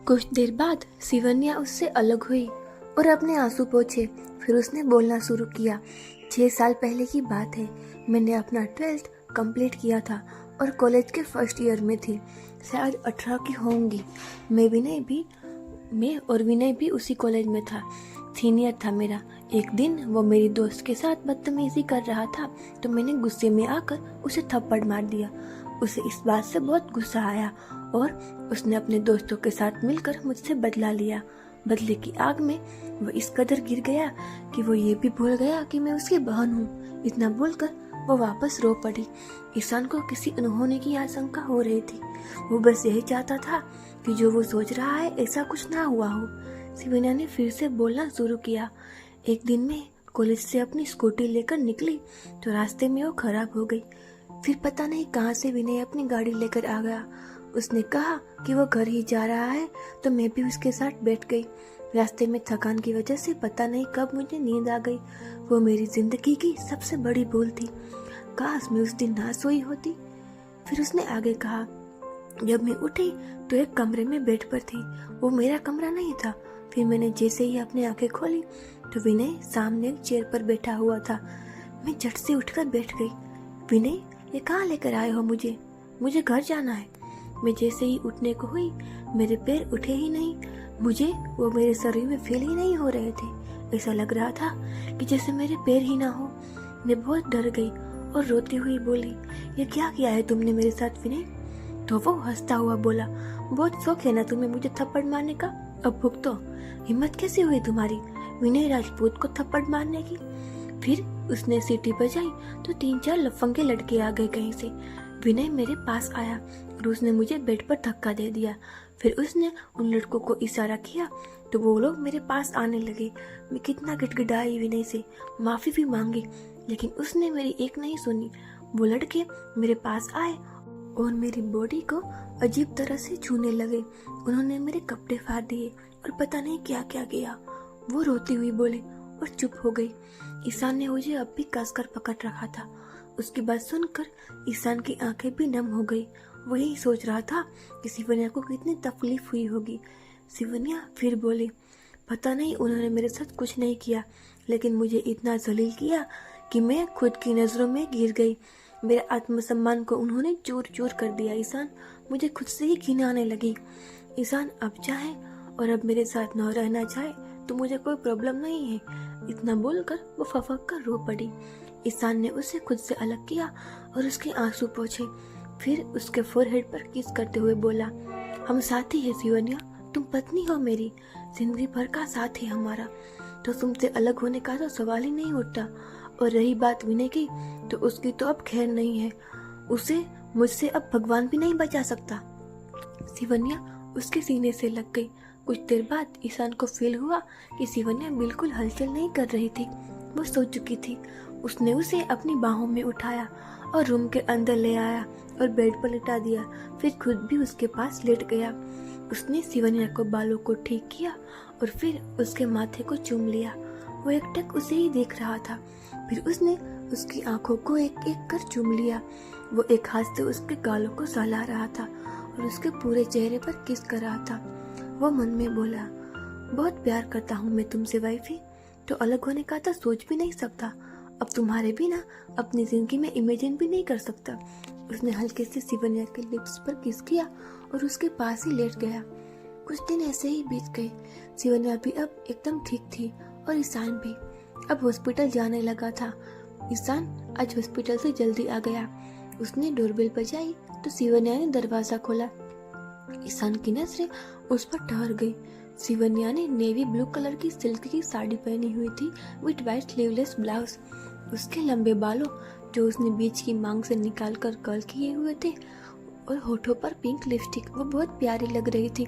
कुछ देर बाद सिवन्या उससे अलग हुई और अपने आंसू पोंछे। फिर उसने बोलना शुरू किया। 6 साल पहले की बात है। मैंने अपना 12th कंप्लीट किया था और कॉलेज के फर्स्ट ईयर में थी। शायद 18 की होंगी। मैं और विनय भी उसी कॉलेज में था। सीनियर था मेरा। एक दिन वो मेरी दोस्त के साथ बदतमीजी कर रहा था तो मैंने गुस्से में आकर उसे थप्पड़ मार दिया। उसे इस बात से बहुत गुस्सा आया और उसने अपने दोस्तों के साथ मिलकर मुझसे बदला लिया। बदले की आग में वो इस कदर गिर गया कि वो ये भी भूल गया कि मैं उसकी बहन हूँ। इतना बोलकर वो वापस रो पड़ी। ईशान को किसी अनहोनी की आशंका हो रही थी। वो बस यही चाहता था कि जो वो सोच रहा है ऐसा कुछ ना हुआ हो। सिवन्या ने फिर से बोलना शुरू किया। एक दिन मैं कॉलेज से अपनी स्कूटी लेकर निकली तो रास्ते में वो खराब हो गई। फिर पता नहीं कहाँ से विनय अपनी गाड़ी लेकर आ गया। उसने कहा कि वो घर ही जा रहा है तो मैं भी उसके साथ बैठ गई। रास्ते में थकान की वजह से पता नहीं कब मुझे नींद आ गई। वो मेरी जिंदगी की सबसे बड़ी भूल थी। काश मैं उस दिन ना सोई होती। फिर उसने आगे कहा, जब मैं उठी तो एक कमरे में बेड पर थी। वो मेरा कमरा नहीं था। फिर मैंने जैसे ही अपनी आंखें खोली तो विनय सामने एक चेयर पर बैठा हुआ था। मैं झट से उठकर बैठ गई। विनय, ये कहाँ लेकर आए हो मुझे घर जाना है। मैं जैसे ही उठने को हुई मेरे पैर उठे ही नहीं। वो मेरे शरीर में फील ही नहीं हो रहे थे। ऐसा लग रहा था कि जैसे मेरे पैर ही ना हो। मैं बहुत डर गई और रोती हुई बोली, ये क्या किया है तुमने मेरे साथ विनय? तो वो हंसता हुआ बोला, बहुत शौक है ना तुम्हें मुझे थप्पड़ मारने का। अब भुगतो। हिम्मत कैसी हुई तुम्हारी विनय राजपूत को थप्पड़ मारने की? फिर उसने सीटी बजाई तो 3-4 लफंगे लड़के आ गए कहीं से। विनय मेरे पास आया और उसने मुझे बेड पर धक्का दे दिया। फिर उसने उन लड़कों को इशारा किया तो वो लोग मेरे पास आने लगे। मैं कितना गिड़गिड़ाई विनय से, माफी भी मांगी, लेकिन उसने मेरी एक नहीं सुनी। वो लड़के मेरे पास आए और मेरी बॉडी को अजीब तरह से छूने लगे। उन्होंने मेरे कपड़े फाड़ दिए और पता नहीं क्या क्या किया। वो रोती हुई बोली और चुप हो गई। ईशान ने मुझे अब भी कसकर पकड़ रखा था। उसकी बात सुनकर ईशान की आंखें भी नम हो गई। वो यही सोच रहा था कि सिवन्या को कितनी तकलीफ हुई होगी। सिवन्या फिर बोली, पता नहीं उन्होंने मेरे साथ कुछ नहीं किया, लेकिन मुझे इतना जलील किया कि मैं खुद की नजरों में गिर गई। मेरे आत्मसम्मान को उन्होंने चूर चूर कर दिया। ईशान, मुझे खुद से ही घिन आने लगी। ईशान अब चाहे और अब मेरे साथ न रहना चाहे तो मुझे कोई प्रॉब्लम नहीं है। इतना बोलकर वो फफक कर रो पड़ी। ईशान ने उसे खुद से अलग किया और उसके आंसू पोंछे। फिर उसके फोरहेड पर किस करते हुए बोला, हम साथी है सिवन्या, तुम पत्नी हो मेरी, जिंदगी भर का साथ है हमारा, तो तुमसे अलग होने का तो सवाल ही नहीं उठता। और रही बात विनय की, तो उसकी तो अब खैर नहीं है। उसे मुझसे अब भगवान भी नहीं बचा सकता। सिवन्या उसके सीने से लग गई। कुछ देर बाद ईशान को फील हुआ कि सिवन्या बिल्कुल हलचल नहीं कर रही थी। वो सो चुकी थी। उसने उसे अपनी बाहों में उठाया और रूम के अंदर ले आया और बेड पर लिटा दिया। फिर खुद भी उसके पास लेट गया। उसने सिवन्या को बालों को ठीक किया और फिर उसके माथे को चूम लिया। वो एकटक उसे ही देख रहा था। फिर उसने उसकी आंखों को एक एक कर चूम लिया। वो एक हाथ से उसके गालों को सहला रहा था और उसके पूरे चेहरे पर किस कर रहा था। वो मन में बोला, बहुत प्यार करता हूँ मैं तुमसे वाइफी, तो अलग होने का तो सोच भी नहीं सकता। अब तुम्हारे बिना अपनी जिंदगी में इमेजिन भी नहीं कर सकता। उसने हल्के से सिवन्या के लिप्स पर किस किया और उसके पास ही लेट गया। कुछ दिन ऐसे ही बीत गए। सिवन्या भी अब एकदम ठीक थी और ईशान भी। अब हॉस्पिटल जाने लगा था। ईशान आज हॉस्पिटल से जल्दी आ गया। उसने डोरबेल बजाई तो सिवन्या ने दरवाजा खोला। ईशान की नजरें उस पर ठहर गई। सिवन्या ने नेवी ब्लू कलर की सिल्क की साड़ी पहनी हुई थी विद वाइट स्लीवलेस ब्लाउज। उसके लंबे बालों जो उसने बीच की मांग से निकालकर कर्ल किए हुए थे और होठों पर पिंक लिपस्टिक, वो बहुत प्यारी लग रही थी।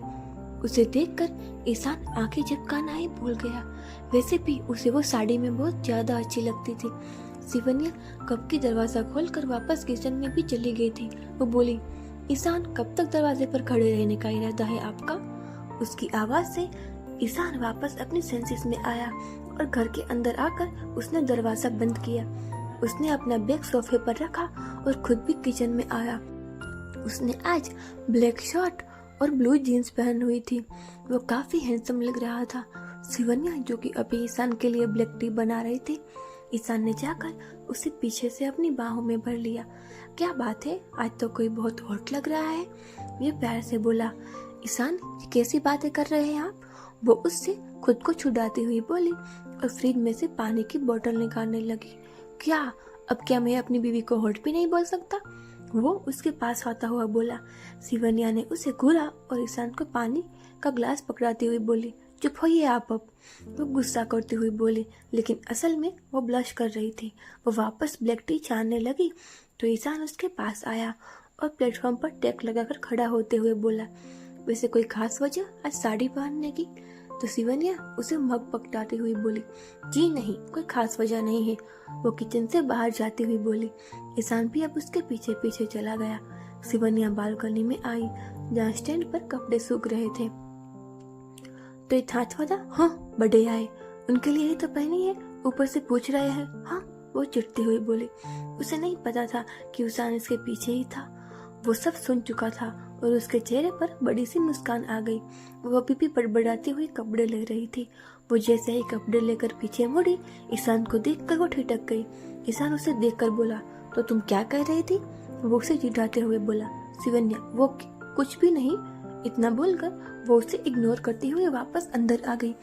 उसे देखकर ईशान आंखें झपकाना ही भूल गया। वैसे भी उसे वो साड़ी में बहुत ज्यादा अच्छी लगती थी। सिवन्या कब की दरवाजा खोलकर वापस किचन में भी चली गई थी। वो बोली, ईशान, कब तक दरवाजे पर खड़े रहने का इरादा है आपका? उसकी आवाज से ईशान वापस अपने सेंसेस में आया और घर के अंदर आकर उसने दरवाजा बंद किया। उसने अपना बैग सोफे पर रखा और खुद भी किचन में आया। उसने आज ब्लैक शर्ट और ब्लू जीन्स पहन हुई थी। वो काफ़ी हैंडसम लग रहा था। शिवन्या जो कि अभी ईशान के लिए ब्लैक टी बना रही थी, ईशान ने जाकर उसे पीछे से अपनी बाहों में भर लिया। क्या बात है, आज तो कोई बहुत हॉट लग रहा है, ये प्यार से बोला। ईशान, ये कैसी बातें कर रहे हैं आप? वो उससे खुद को छुड़ाती हुई बोली और फ्रिज में से पानी की बोतल निकालने लगी। क्या अब क्या मैं अपनी बीवी को हॉट भी नहीं बोल सकता? वो उसके पास आता हुआ बोला। शिवन्या ने उसे घूरा और ईशान को पानी का ग्लास पकड़ाती हुई बोली, चुप होइए आप अब। वो गुस्सा करती हुई बोली, लेकिन असल में वो ब्लश कर रही थी। वो वापस ब्लैक टी छानने लगी तो ईशान उसके पास आया और प्लेटफॉर्म पर टेक लगाकर खड़ा होते हुए बोला, वैसे कोई खास वजह आज साड़ी पहनने की? तो शिवन्या उसे मग पकड़ाती हुई बोली, जी नहीं, कोई खास वजह नहीं है। वो किचन से बाहर जाती हुई बोली। ईशान भी अब उसके पीछे पीछे चला गया। शिवन्या बालकनी में आई जहाँ स्टैंड पर कपड़े सूख रहे थे। तो ये छाछ वाला? हाँ, बड़े आए, उनके लिए ही तो पहनी है, ऊपर से पूछ रहे हैं। हाँ, वो चिढ़ती हुई बोली। उसे नहीं पता था कि ईशान इसके पीछे ही था। वो सब सुन चुका था और उसके चेहरे पर बड़ी सी मुस्कान आ गई। वो अभी भी बड़बड़ाती हुई कपड़े ले रही थी। वो जैसे ही कपड़े लेकर पीछे मुड़ी, ईशान को देखकर वो ठिठक गई। ईशान उसे देखकर बोला, तो तुम क्या कह रही थी? वो उसे चिढ़ाते हुए बोला। शिवन्या, वो कुछ भी नहीं। इतना बोलकर वो उसे इग्नोर करती हुई वापस अंदर आ गई।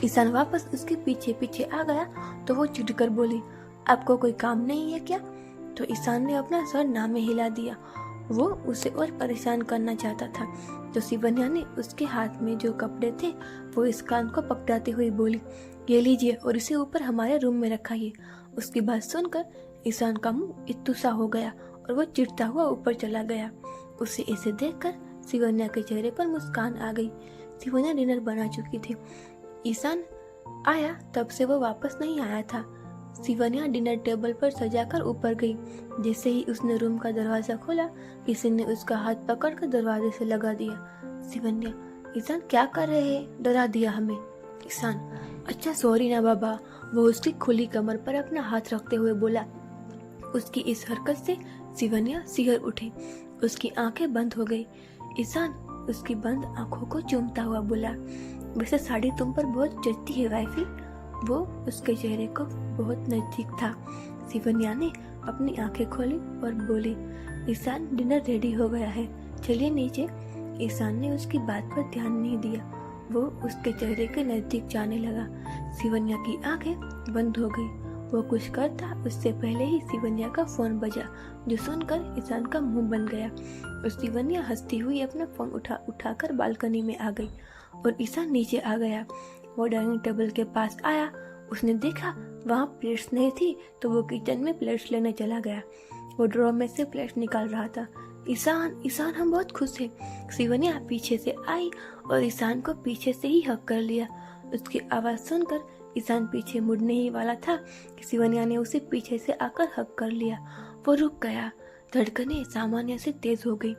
ईशान वापस उसके पीछे पीछे आ गया तो वो चिढ़कर बोली, आपको कोई काम नहीं है क्या? तो ईशान ने अपना सर ना में हिला दिया। वो उसे और परेशान करना चाहता था। तो शिवन्या ने उसके हाथ में जो कपड़े थे वो इस कान को पकड़ाती हुई बोली, ये लीजिए और इसे ऊपर हमारे रूम में रखाइए। उसकी बात सुनकर ईशान का मुंह इत्तू सा हो गया और वो चिढ़ता हुआ ऊपर चला गया। उसे ऐसे देखकर शिवन्या के चेहरे पर मुस्कान आ गई। शिवन्या डिनर बना चुकी थी। ईशान आया तब से वो वापस नहीं आया था। शिवन्या डिनर टेबल पर सजाकर ऊपर गई। जैसे ही उसने रूम का दरवाजा खोला, किसी ने उसका हाथ पकड़कर दरवाजे से लगा दिया। शिवन्या, ईशान क्या कर रहे हैं? डरा दिया हमें। ईशान, अच्छा सॉरी ना बाबा। वो उसकी खुली कमर पर अपना हाथ रखते हुए बोला। उसकी इस हरकत से शिवन्या सिहर उठी। उसकी आंखें बंद हो गई। ईशान उसकी बंद आंखों को चूमता हुआ बोला, वैसे साड़ी तुम पर बहुत जचती है वाइफी। वो उसके चेहरे को बहुत नजदीक था। शिवन्या ने अपनी आंखें खोली और बोली, ईशान डिनर रेडी हो गया है, चलिए नीचे। ईशान ने उसकी बात पर ध्यान नहीं दिया। वो उसके चेहरे के नजदीक जाने लगा। शिवन्या की आंखें बंद हो गई। वो कुछ करता उससे पहले ही शिवन्या का फोन बजा, जो सुनकर ईशान का मुंह बन गया और शिवन्या हंसती हुई अपना फोन उठाकर बालकनी में आ गई और ईशान नीचे आ गया। वो डाइनिंग टेबल के पास आया। उसने देखा वहाँ प्लेट्स नहीं थी तो वो किचन में प्लेट्स लेने चला गया। वो ड्रॉर में से प्लेट्स निकाल रहा था। ईशान, ईशान, हम बहुत खुश हैं। शिवन्या पीछे से आई और ईशान को पीछे से ही हक कर लिया। उसकी आवाज़ सुनकर ईशान पीछे मुड़ने ही वाला था कि शिवन्या ने उसे पीछे से आकर हक कर लिया। वो रुक गया। धड़कनें सामान्य से तेज हो गई,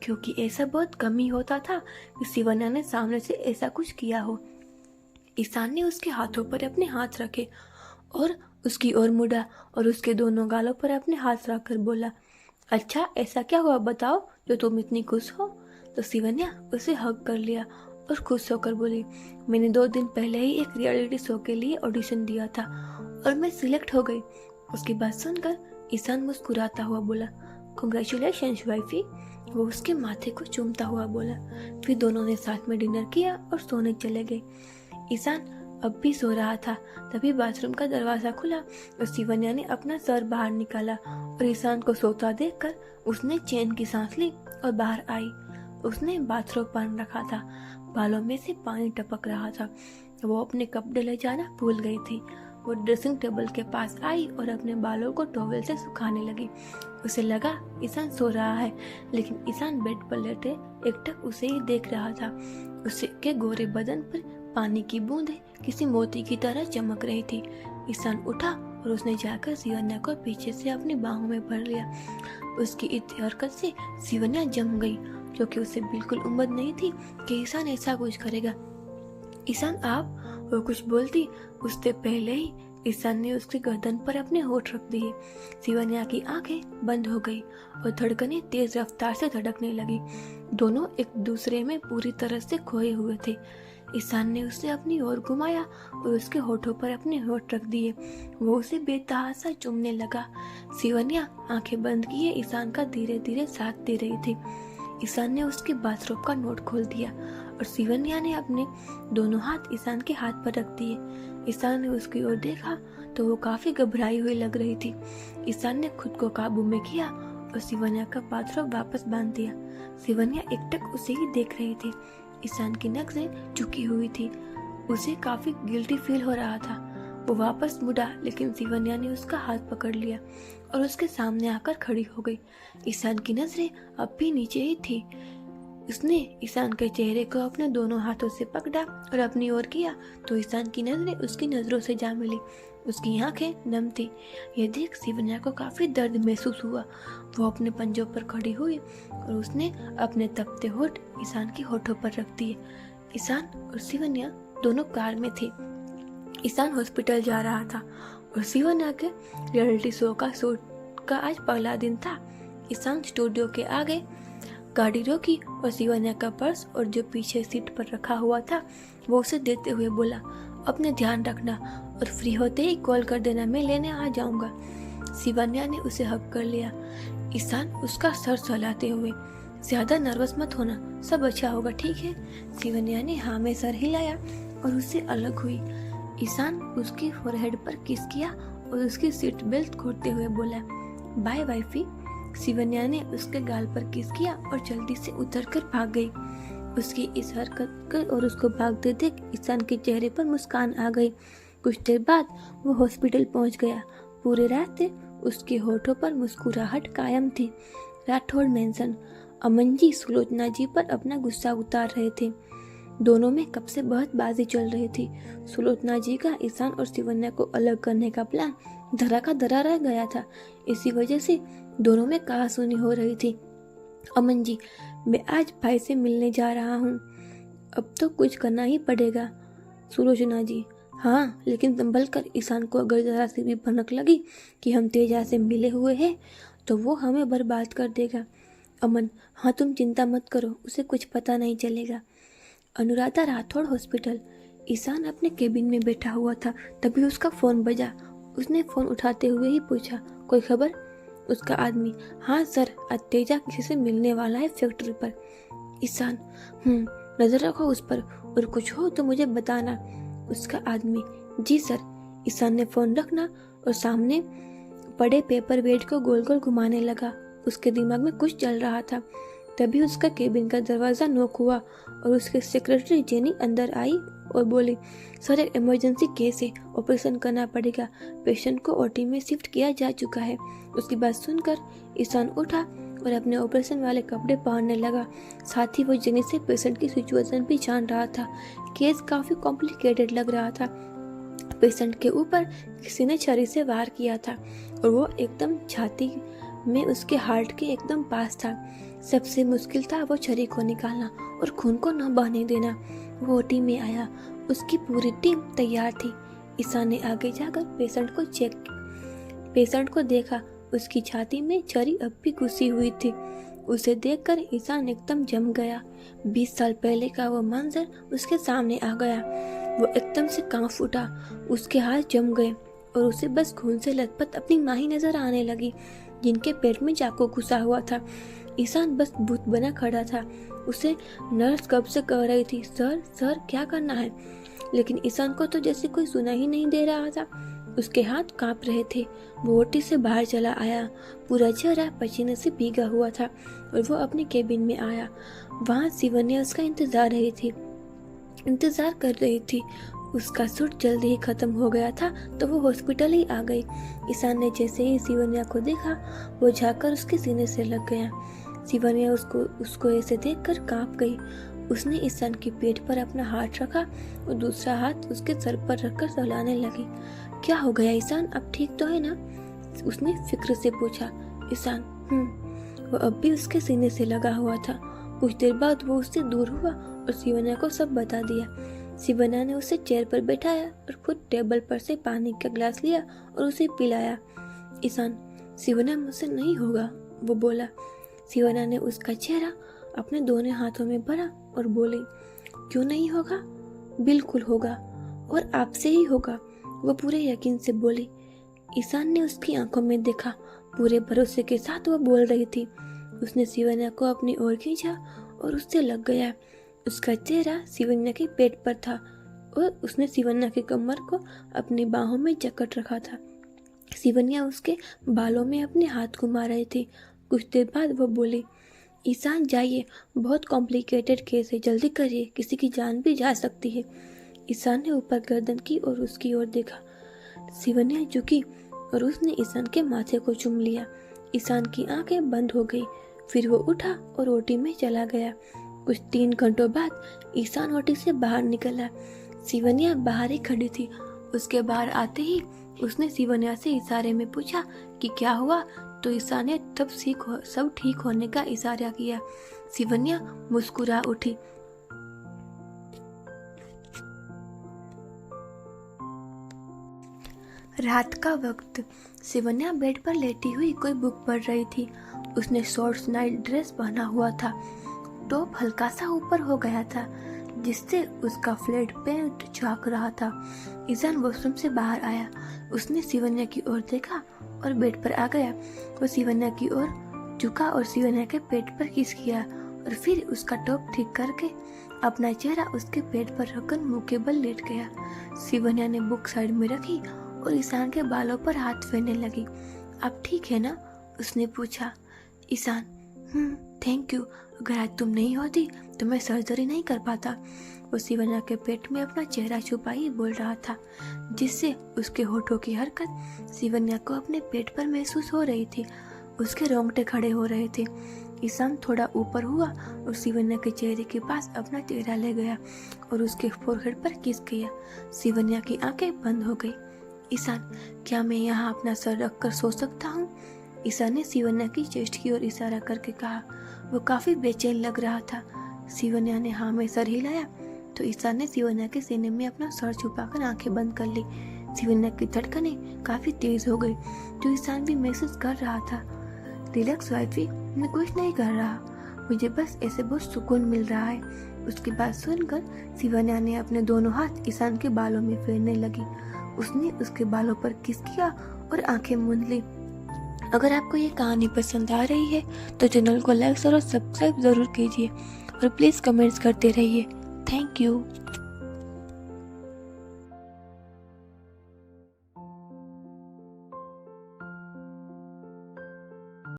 क्योंकि ऐसा बहुत कम ही होता था कि शिवन्या ने सामने से ऐसा कुछ किया हो। ईशान ने उसके हाथों पर अपने हाथ रखे और उसकी ओर मुड़ा और उसके दोनों गालों पर अपने हाथ रखकर बोला, अच्छा ऐसा क्या हुआ बताओ जो तुम इतनी खुश हो? तो शिवन्या उसे हक कर लिया और खुश होकर बोली, मैंने 2 दिन पहले ही एक रियलिटी शो के लिए ऑडिशन दिया था और मैं सिलेक्ट हो गई। उसकी बात सुनकर ईशान मुस्कुराता हुआ बोला, कांग्रेचुलेशंस वाइफी। वो उसके माथे को चूमता हुआ बोला। फिर दोनों ने साथ में डिनर किया और सोने चले गए। ईशान अब भी सो रहा था। तभी बाथरूम का दरवाजा खुला और शिवन्या ने अपना सर बाहर निकाला और ईशान को सोता देखकर उसने चैन की सांस ली और बाहर आई। उसने बाथरोब पहन रखा था। बालों में से पानी टपक रहा था। वो अपने कपड़े ले जाना भूल गई थी। वो ड्रेसिंग टेबल के पास आई और अपने बालों को टॉवेल से सुखाने लगी। उसे लगा ईशान सो रहा है, लेकिन ईशान बेड पर लेटे एकटक उसे ही देख रहा था। उसके गोरे बदन पर पानी की बूंदें किसी मोती की तरह चमक रही थी। ईशान उठा और उसने जाकर शिवन्या को पीछे से अपनी बाहों में भर लिया। उसकी इस हरकत से शिवन्या जम गई, क्योंकि उसे बिल्कुल उम्मीद नहीं थी कि ईशान ऐसा कुछ करेगा। ईशान आप, वो कुछ बोलती उससे पहले ही ईशान ने उसकी गर्दन पर अपने होठ रख दिए। शिवन्या की आंखें बंद हो गई और धड़कनें तेज रफ्तार से धड़कने लगी। दोनों एक दूसरे में पूरी तरह से खोए हुए थे। ईशान ने उसे अपनी ओर घुमाया और उसके होठों पर अपने होठ रख दिए। वो उसे बेतहासा चूमने लगा। शिवन्या आंखें बंद किए ईशान का धीरे धीरे साथ दे रही थी। ईशान ने उसके बाथरूम का नोट खोल दिया और शिवन्या ने अपने दोनों हाथ ईशान के हाथ पर रख दिए। ईशान ने उसकी ओर देखा तो वो काफी घबराई हुई लग रही थी। ईशान ने खुद को काबू में किया और शिवन्या का बाथरूम वापस बांध दिया। शिवन्या एकटक उसे ही देख रही थी। ईशान की नज़रें झुकी हुई थी। उसे काफी गिल्टी फील हो रहा था। वो वापस मुड़ा लेकिन शिवन्या ने उसका हाथ पकड़ लिया और उसके सामने आकर खड़ी हो गई। ईशान की नजरें अब भी नीचे ही थी। उसने ईशान के चेहरे को अपने दोनों हाथों से पकड़ा और अपनी ओर किया तो ईशान की नजरें उसकी नजरों से जा मिली। उसकी आंखें नम थी। यह देख शिवन्या को काफी दर्द महसूस हुआ। वो अपने पंजों पर खड़ी हुई और उसने अपने तपते होठ ईशान के होठों पर रख दिए। ईशान और शिवन्या दोनों कार में थे। ईशान हॉस्पिटल जा रहा था और शिवन्या के रियलिटी शो का शूट का आज पहला दिन था। ईशान स्टूडियो के आगे गाड़ी रोकी और शिवन्या का पर्स और जो पीछे सीट पर रखा हुआ था वो उसे देते हुए बोला, अपने ध्यान रखना और फ्री होते ही कॉल कर देना, मैं लेने आ जाऊंगा। शिवन्या ने उसे हक कर लिया। ईशान उसका सर सहलाते हुए, ज्यादा नर्वस मत होना, सब अच्छा होगा, ठीक है। शिवन्या ने हाँ में सर हिलाया और उससे अलग हुई। ईशान उसकी फोरहेड पर किस किया और उसकी सीट बेल्ट खोलते हुए बोला, बाय वाइफी। शिवन्या ने उसके गाल पर किस किया और जल्दी से उतरकर भाग गई। उसकी इस हरकत कर और उसको भागते देख ईशान के चेहरे पर मुस्कान आ गई। कुछ देर बाद वो हॉस्पिटल पहुंच गया। पूरे रास्ते उसके होठों पर मुस्कुराहट कायम थी। राठौड़ मेंशन अमन जी सुलोचना जी पर अपना गुस्सा उतार रहे थे। दोनों में कब से बहसबाजी चल रही थी। सुलोचना जी का ईशान और शिवन्या को अलग करने का प्लान धरा का धरा रह गया था। इसी वजह से दोनों में कहासुनी हो रही थी। अमन जी, मैं आज भाई से मिलने जा रहा हूँ, अब तो कुछ करना ही पड़ेगा। सुलोचना जी, हाँ, लेकिन संभल कर। ईशान को अगर जरा सी भी भनक लगी कि हम तेजा से मिले हुए हैं तो वो हमें बर्बाद कर देगा। अमन, हाँ, तुम चिंता मत करो, उसे कुछ पता नहीं चलेगा। अनुराधा राठौड़ हॉस्पिटल। ईशान अपने केबिन में बैठा हुआ था, तभी उसका फोन बजा। उसने फोन उठाते हुए ही पूछा, कोई खबर? उसका आदमी, हाँ सर, आज तेजा किसी से मिलने वाला है फैक्ट्री पर। ईशान, नजर रखो उस पर और कुछ हो तो मुझे बताना। उसका आदमी, जी सर। ईशान ने फोन रखना और सामने पड़े पेपर वेट को गोल गोल घुमाने लगा। उसके दिमाग में कुछ चल रहा था। तभी उसका केबिन का दरवाजा नॉक हुआ और उसके सेक्रेटरी जेनी अंदर आई और बोली, सर, एक इमरजेंसी केस है, ऑपरेशन करना पड़ेगा, पेशेंट को ओटी में शिफ्ट किया जा चुका है। उसकी बात सुनकर ईशान उठा और अपने ऑपरेशन वाले कपड़े पहनने लगा। साथ ही वो जेनी से पेशेंट की सिचुएशन भी जान रहा था। केस काफी कॉम्प्लिकेटेड लग रहा था। पेशेंट के ऊपर किसी ने छरी से वार किया था और वो एकदम छाती में उसके हार्ट के एकदम पास था। सबसे मुश्किल था वो छरी को निकालना और खून को न बहने देना। वो ओटी में आया, उसकी पूरी टीम तैयार थी। ईशान ने आगे जाकर पेशेंट को देखा। उसकी छाती में छरी अब भी घुसी हुई थी। उसे देखकर ईशान एकदम जम गया। 20 साल पहले का वो मंजर उसके सामने आ गया। वो एकदम से कांप उठा, उसके हाथ जम गए और उसे बस खून से लथपथ अपनी माँ ही नजर आने लगी, जिनके पेट में चाकू घुसा हुआ था। ईशान बस भूत बना खड़ा था। उसे नर्स कब से कह रही थी, सर सर क्या करना है, लेकिन ईशान को तो जैसे कोई सुना ही नहीं दे रहा था। उसके हाथ कांप रहे थे। वो ओटी से बाहर चला आया। पूरा चेहरा पसीने से भीगा हुआ था और वो अपने केबिन में आया। वहाँ शिवन्या उसका इंतजार कर रही थी। उसका सूट जल्दी ही खत्म हो गया था तो वो हॉस्पिटल ही आ गई। ईशान ने जैसे ही शिवन्या को देखा, वो झाँककर उसके सीने से लग गया। शिवन्या उसको ऐसे देखकर कांप गई। उसने ईशान के पेट पर अपना हाथ रखा और दूसरा हाथ उसके सर पर रखकर सहलाने लगी। क्या हो गया ईशान, अब ठीक तो है ना? उसने फिक्र से पूछा। ईशान, वो अब भी उसके सीने से लगा हुआ था। कुछ देर बाद वो उससे दूर हुआ और शिवन्या को सब बता दिया। शिवन्या ने उसे चेयर पर बैठाया और खुद टेबल पर से पानी का ग्लास लिया और उसे पिलाया। ईशान, शिवन्या मुझसे नहीं होगा, वो बोला। शिवन्या ने उसका चेहरा अपने दोनों हाथों में भरा और बोली, क्यों नहीं होगा? बिल्कुल होगा, और आपसे ही होगा, वो पूरे यकीन से बोली। ईशान ने उसकी आंखों में देखा, पूरे भरोसे के साथ वो बोल रही थी। उसने शिवन्या को अपनी ओर खींचा और उससे लग गया। उसका चेहरा शिवन्या के पेट पर था और उसने शिवन्या की कमर को अपनी बाहों में जकड़ रखा था। शिवन्या उसके बालों में अपने हाथ घुमा रही थी। कुछ देर बाद वो बोली, ईशान जाइए, बहुत कॉम्प्लिकेटेड केस है, जल्दी करिए, किसी की जान भी जा सकती है। ईशान ने ऊपर गर्दन की और उसकी ओर देखा। शिवन्या झुकी और उसने ईशान के माथे को चूम लिया। ईशान की आंखें बंद हो गई। फिर वो उठा और ओटी में चला गया। कुछ 3 घंटों बाद ईशान ओटी से बाहर निकला। शिवन्या बाहर ही खड़ी थी। उसके बाहर आते ही उसने शिवन्या से इशारे में पूछा कि क्या हुआ, तो ईशान ने तब सब ठीक होने का इशारा किया। शिवन्या मुस्कुरा उठी। रात का वक्त। शिवन्या बेड पर लेटी हुई कोई बुक पढ़ रही थी। उसने शॉर्ट्स नाइट ड्रेस पहना हुआ था। टॉप हल्का सा ऊपर हो गया था, जिससे उसका फ्लैट पेट झांक रहा था। ईशान वॉशरूम से बाहर आया। उसने शिवन्या की ओर देखा और बेड पर आ गया। वो शिवन्या की ओर झुका और शिवन्या के पेट पर किस किया और फिर उसका टॉप ठीक करके अपना चेहरा उसके पेट पर रखकर मुंह के बल लेट गया। शिवन्या ने बुक साइड में रखी और ईशान के बालों पर हाथ फेरने लगी। आप ठीक है ना? उसने पूछा। ईशान, थैंक यू, अगर आज तुम नहीं होती तो मैं सर्जरी नहीं कर पाता। वो शिवन्या के पेट में अपना चेहरा छुपाई बोल रहा था, जिससे उसके होठों की हरकत शिवन्या को अपने पेट पर महसूस हो रही थी। उसके रोंगटे खड़े हो रहे थे। ईशान थोड़ा ऊपर हुआ और शिवन्या के चेहरे के पास अपना चेहरा ले गया और उसके फोरहेड पर किस किया। शिवन्या की आंखें बंद हो गई। ईशान, क्या मैं यहाँ अपना सर रखकर सो सकता हूँ? ईशान ने शिवन्या की चेस्ट की ओर इशारा करके कहा। वो काफी बेचैन लग रहा था। शिवन्या ने हाँ में सर हिलाया तो ईशान ने शिवन्या के सीने में अपना सर छुपाकर आंखें बंद कर ली। शिवन्या की धड़कनें काफी तेज हो गई, जो ईशान भी महसूस कर रहा था। रिलैक्स वाइफी, मैं कुछ नहीं कर रहा, मुझे बस ऐसे बहुत सुकून मिल रहा है। उसकी बात सुनकर शिवन्या ने अपने दोनों हाथ ईशान के बालों में फेरने लगी। उसने उसके बालों पर किस किया और आंखें मूंद ली। अगर आपको ये कहानी पसंद आ रही है तो चैनल को लाइक और सब्सक्राइब जरूर कीजिए और प्लीज़ कमेंट्स करते रहिए। Thank you.